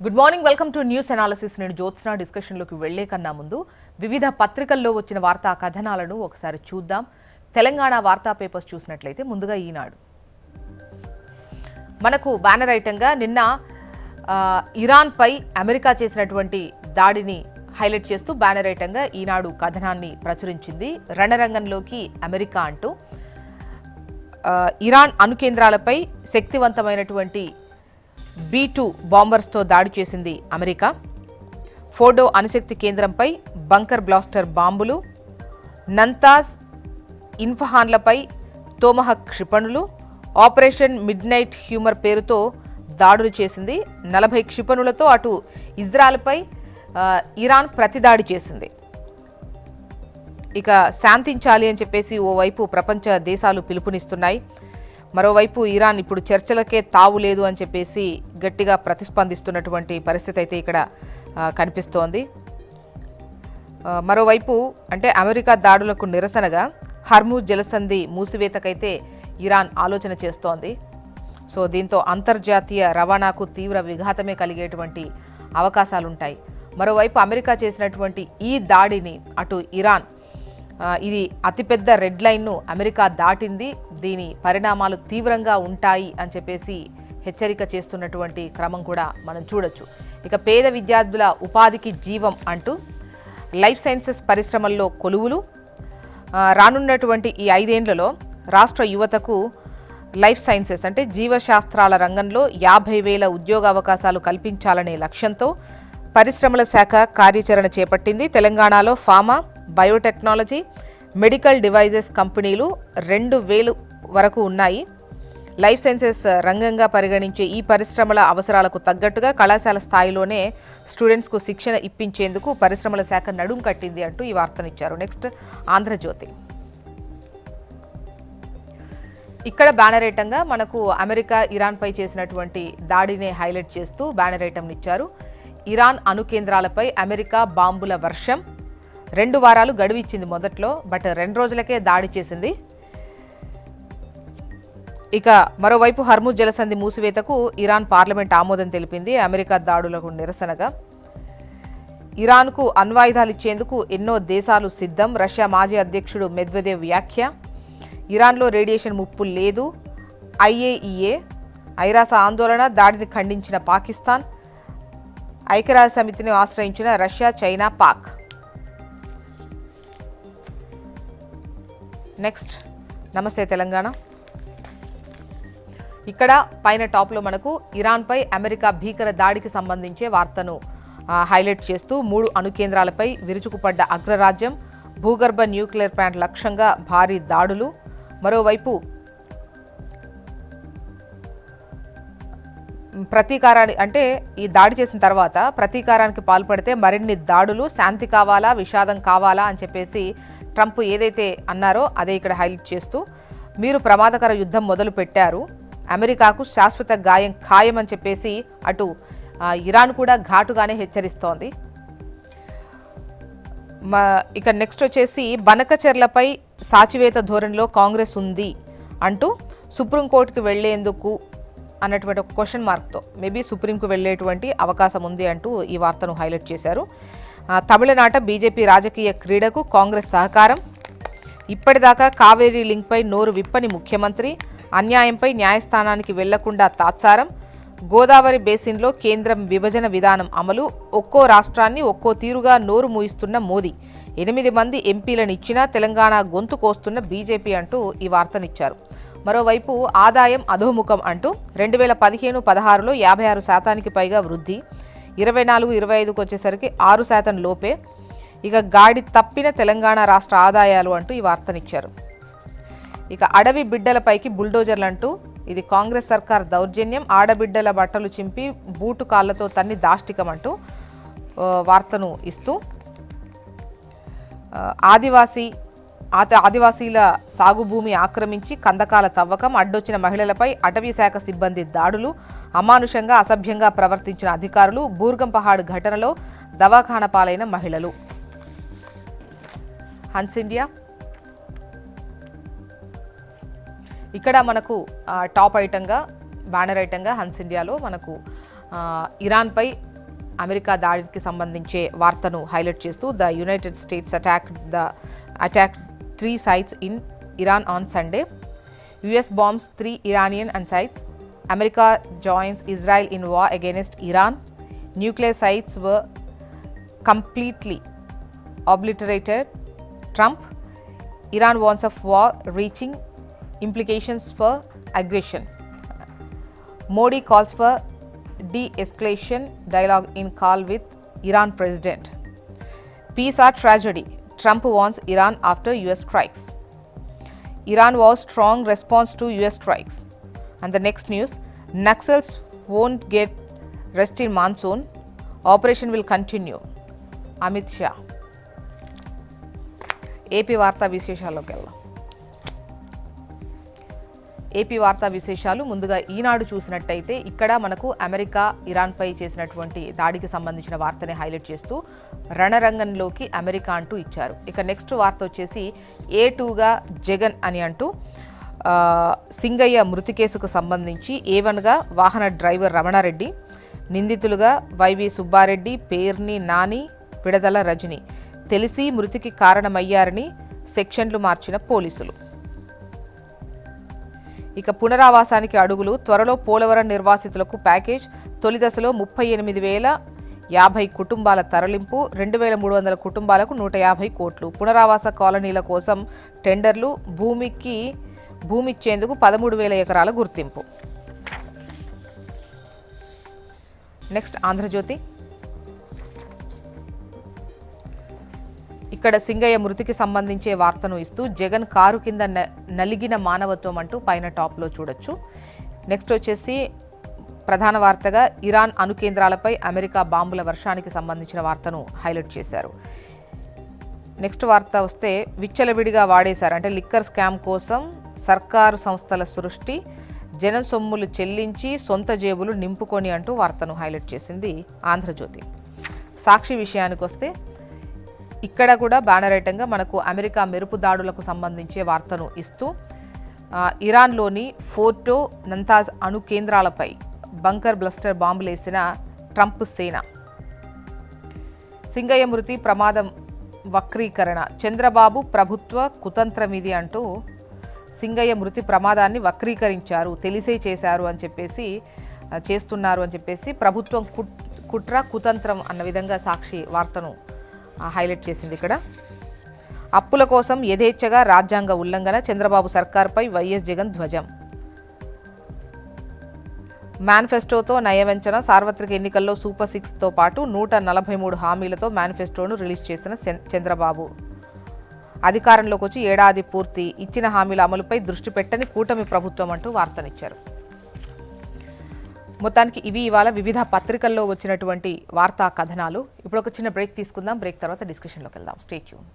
Good morning, welcome to news analysis. నేను జ్యోత్స్న. డిస్కషన్లోకి వెళ్లే కన్నా ముందు వివిధ పత్రికల్లో వచ్చిన వార్తా కథనాలను ఒకసారి చూద్దాం. తెలంగాణ వార్తా పేపర్స్ చూసినట్లయితే ముందుగా ఈనాడు మనకు బ్యానర్ ఐటంగా నిన్న ఇరాన్పై అమెరికా చేసినటువంటి దాడిని హైలైట్ చేస్తూ బ్యానర్ ఐటంగా ఈనాడు కథనాన్ని ప్రచురించింది. రణరంగంలోకి అమెరికా అంటూ ఇరాన్ అణుకేంద్రాలపై శక్తివంతమైనటువంటి B-2 బాంబర్స్తో దాడి చేసింది అమెరికా. ఫోర్డో అణుశక్తి కేంద్రంపై బంకర్ బ్లాస్టర్ బాంబులు, నంతాజ్, ఇన్ఫహాన్లపై తోమహక్ క్షిపణులు, ఆపరేషన్ మిడ్ నైట్ హ్యూమర్ పేరుతో దాడులు చేసింది. 40 క్షిపణులతో అటు ఇజ్రాయెల్పై ఇరాన్ ప్రతిదాడి చేసింది. ఇక శాంతించాలి అని చెప్పేసి ఓవైపు ప్రపంచ దేశాలు పిలుపునిస్తున్నాయి. మరోవైపు ఇరాన్ ఇప్పుడు చర్చలకే తావు లేదు అని చెప్పేసి గట్టిగా ప్రతిస్పందిస్తున్నటువంటి పరిస్థితి అయితే ఇక్కడ కనిపిస్తోంది. మరోవైపు అంటే అమెరికా దాడులకు నిరసనగా హర్మూజ్ జలసంధి మూసివేతకైతే ఇరాన్ ఆలోచన చేస్తోంది. సో దీంతో అంతర్జాతీయ రవాణాకు తీవ్ర విఘాతమే కలిగేటువంటి అవకాశాలుంటాయి. మరోవైపు అమెరికా చేసినటువంటి ఈ దాడిని అటు ఇరాన్ ఇది అతిపెద్ద రెడ్ లైన్ను అమెరికా దాటింది, దీని పరిణామాలు తీవ్రంగా ఉంటాయి అని చెప్పేసి హెచ్చరిక చేస్తున్నటువంటి క్రమం కూడా మనం చూడొచ్చు. ఇక పేద విద్యార్థుల ఉపాధికి జీవం అంటూ లైఫ్ సైన్సెస్ పరిశ్రమల్లో కొలువులు, రానున్నటువంటి ఈ 5 ఏళ్లలో రాష్ట్ర యువతకు లైఫ్ సైన్సెస్ అంటే జీవశాస్త్రాల రంగంలో 50,000 ఉద్యోగ అవకాశాలు కల్పించాలనే లక్ష్యంతో పరిశ్రమల శాఖ కార్యాచరణ చేపట్టింది. తెలంగాణలో ఫార్మా, బయోటెక్నాలజీ, మెడికల్ డివైజెస్ కంపెనీలు 2,000 వరకు ఉన్నాయి. లైఫ్ సైన్సెస్ రంగంగా పరిగణించే ఈ పరిశ్రమల అవసరాలకు తగ్గట్టుగా కళాశాల స్థాయిలోనే స్టూడెంట్స్కు శిక్షణ ఇప్పించేందుకు పరిశ్రమల శాఖ నడుం కట్టింది అంటూ ఈ వార్తనిచ్చారు. నెక్స్ట్ ఆంధ్రజ్యోతి. ఇక్కడ బ్యానర్ ఐటంగా మనకు అమెరికా ఇరాన్పై చేసినటువంటి దాడిని హైలైట్ చేస్తూ బ్యానర్ ఐటంని ఇచ్చారు. ఇరాన్ అణు కేంద్రాలపై అమెరికా బాంబుల వర్షం. 2 వారాలు గడువు ఇచ్చింది మొదట్లో, బట్ 2 రోజులకే దాడి చేసింది. ఇక మరోవైపు హర్మూజ్ జలసంధి మూసివేతకు ఇరాన్ పార్లమెంట్ ఆమోదం తెలిపింది. అమెరికా దాడులకు నిరసనగా ఇరాన్కు అణ్వాయుధాలు ఇచ్చేందుకు ఎన్నో దేశాలు సిద్ధం. రష్యా మాజీ అధ్యక్షుడు మెద్వెదేవ్ వ్యాఖ్య. ఇరాన్లో రేడియేషన్ ముప్పు లేదు. IAEA ఐరాస ఆందోళన, దాడిని ఖండించిన పాకిస్తాన్. ఐక్యరాజ్య సమితిని ఆశ్రయించిన రష్యా, చైనా, పాక్. నెక్స్ట్ నమస్తే తెలంగాణ. ఇక్కడ పైన టాప్లో మనకు ఇరాన్పై అమెరికా భీకర దాడికి సంబంధించే వార్తను హైలైట్ చేస్తూ 3 అణు కేంద్రాలపై విరుచుకుపడ్డ అగ్రరాజ్యం, భూగర్భ న్యూక్లియర్ ప్లాంట్ లక్ష్యంగా భారీ దాడులు. మరోవైపు ప్రతీకారాన్ని అంటే ఈ దాడి చేసిన తర్వాత ప్రతీకారానికి పాల్పడితే మరిన్ని దాడులు, శాంతి కావాలా విషాదం కావాలా అని చెప్పేసి ట్రంప్ ఏదైతే అన్నారో అదే ఇక్కడ హైలైట్ చేస్తూ మీరు ప్రమాదకర యుద్ధం మొదలు పెట్టారు, అమెరికాకు శాశ్వత గాయం ఖాయం అని చెప్పేసి అటు ఇరాన్ కూడా ఘాటుగానే హెచ్చరిస్తోంది. ఇక నెక్స్ట్ వచ్చేసి బనకచెర్లపై సాచివేత ధోరణిలో కాంగ్రెస్ ఉంది అంటూ సుప్రీంకోర్టుకు వెళ్లేందుకు అన్నటువంటి ఒక క్వశ్చన్ మార్క్తో మేబీ సుప్రీంకు వెళ్లేటువంటి అవకాశం ఉంది అంటూ ఈ వార్తను హైలైట్ చేశారు. తమిళనాట బీజేపీ రాజకీయ క్రీడకు కాంగ్రెస్ సహకారం. ఇప్పటిదాకా కావేరీ లింక్పై నోరు విప్పని ముఖ్యమంత్రి, అన్యాయంపై న్యాయస్థానానికి వెళ్లకుండా తాత్సారం. గోదావరి బేసిన్లో కేంద్రం విభజన విధానం అమలు, ఒక్కో రాష్ట్రాన్ని ఒక్కో తీరుగా నోరు మూయిస్తున్న మోదీ. 8 మంది ఎంపీలను ఇచ్చినా తెలంగాణ గొంతు కోస్తున్న బీజేపీ అంటూ ఈ వార్తనిచ్చారు. మరోవైపు ఆదాయం అధోముఖం అంటూ 2015-16లో 56% పైగా వృద్ధి, 24-25కు వచ్చేసరికి 6% లోపే. ఇక గాడి తప్పిన తెలంగాణ రాష్ట్ర ఆదాయాలు అంటూ ఈ వార్తనిచ్చారు. ఇక అడవి బిడ్డలపైకి బుల్డోజర్లు అంటూ ఇది కాంగ్రెస్ సర్కార్ దౌర్జన్యం, ఆడబిడ్డల బట్టలు చింపి బూటు కాళ్లతో తన్ని దాష్టికం అంటూ వార్తను ఇస్తూ ఆదివాసీల సాగు భూమి ఆక్రమించి కందకాల తవ్వకం, అడ్డొచ్చిన మహిళలపై అటవీ శాఖ సిబ్బంది దాడులు, అమానుషంగా అసభ్యంగా ప్రవర్తించిన అధికారులు, బూర్గం పహాడ్ ఘటనలో దవాఖాన పాలైన మహిళలు. హన్స్ ఇండియా. ఇక్కడ మనకు టాప్ ఐటంగా బ్యానర్ ఐటంగా హన్స్ ఇండియాలో మనకు ఇరాన్పై అమెరికా దాడికి సంబంధించే వార్తను హైలైట్ చేస్తూ the United States attack 3 sites in Iran on Sunday. US bombs 3 Iranian sites. America joins Israel in war against Iran. Nuclear sites were completely obliterated. Trump. Iran warns of war reaching implications for aggression. Modi calls for de-escalation dialogue in call with Iran president. Peace or tragedy? Trump warns Iran after US strikes. Iran vows strong response to US strikes. And the next news, Naxals won't get rest in monsoon. Operation will continue. Amit Shah. AP వార్తా విశేషాల్లోకి వెళ్దాం. AP వార్తా విశేషాలు ముందుగా ఈనాడు చూసినట్టయితే ఇక్కడ మనకు America ఇరాన్పై చేసినటువంటి దాడికి సంబంధించిన వార్తని హైలైట్ చేస్తూ రణరంగంలోకి అమెరికా అంటూ ఇచ్చారు. ఇక నెక్స్ట్ వార్త వచ్చేసి A2గా జగన్ అని అంటూ సింగయ్య మృతి కేసుకు సంబంధించి A1గా వాహన డ్రైవర్ రమణారెడ్డి, నిందితులుగా వైవి సుబ్బారెడ్డి, పేర్ని నాని, పిడదల రజని తెలిసి మృతికి కారణమయ్యారని సెక్షన్లు మార్చిన పోలీసులు. ఇక పునరావాసానికి అడుగులు, త్వరలో పోలవరం నిర్వాసితులకు ప్యాకేజ్, తొలి దశలో 38,050 కుటుంబాల తరలింపు, 2,300 కుటుంబాలకు 150 కోట్లు, పునరావాస కాలనీల కోసం టెండర్లు, భూమి ఇచ్చేందుకు 13,000 ఎకరాల గుర్తింపు. నెక్స్ట్ ఆంధ్రజ్యోతి. ఇక్కడ సింగయ్య మృతికి సంబంధించే వార్తను ఇస్తూ జగన్ కారు కింద నలిగిన మానవత్వం అంటూ పైన టాప్లో చూడొచ్చు. నెక్స్ట్ వచ్చేసి ప్రధాన వార్తగా ఇరాన్ అణు కేంద్రాలపై అమెరికా బాంబుల వర్షానికి సంబంధించిన వార్తను హైలైట్ చేశారు. నెక్స్ట్ వార్త వస్తే విచ్చలవిడిగా వాడేశారు అంటే లిక్కర్ స్కామ్ కోసం సర్కారు సంస్థల సృష్టి, జనం సొమ్ములు చెల్లించి సొంత జేబులు నింపుకొని అంటూ వార్తను హైలైట్ చేసింది ఆంధ్రజ్యోతి. సాక్షి విషయానికి వస్తే ఇక్కడ కూడా బ్యానర్ ఐటంగా మనకు అమెరికా మెరుపు దాడులకు సంబంధించే వార్తను ఇస్తూ ఇరాన్లోని ఫోర్టో నంతాజ్ అణు కేంద్రాలపై బంకర్ బ్లస్టర్ బాంబులేసిన ట్రంప్ సేన. సింగయ్య మృతి ప్రమాదం వక్రీకరణ, చంద్రబాబు ప్రభుత్వ కుతంత్రమిది అంటూ సింగయ్య మృతి ప్రమాదాన్ని వక్రీకరించారు, తెలిసే చేశారు అని చెప్పేసి చేస్తున్నారు అని చెప్పేసి ప్రభుత్వం కుట్ర కుతంత్రం అన్న విధంగా సాక్షి వార్తను హైలైట్ చేసింది. ఇక్కడ అప్పుల కోసం యథేచ్ఛగా రాజ్యాంగ ఉల్లంఘన, చంద్రబాబు సర్కార్పై వైఎస్ జగన్ ధ్వజం. మేనిఫెస్టోతో నయవంచన, సార్వత్రిక ఎన్నికల్లో సూపర్ 6తో పాటు 143 హామీలతో మేనిఫెస్టోను రిలీజ్ చేసిన చంద్రబాబు. అధికారంలోకి వచ్చి ఏడాది పూర్తి, ఇచ్చిన హామీల అమలుపై దృష్టి పెట్టని కూటమి ప్రభుత్వం అంటూ వార్తనిచ్చారు. మొత్తానికి ఇవి ఇవాళ వివిధ పత్రికల్లో వచ్చినటువంటి వార్తా కథనాలు. ఇప్పుడు ఒక చిన్న బ్రేక్ తీసుకుందాం. బ్రేక్ తర్వాత డిస్కషన్లోకి వెళ్దాం. Stay tune.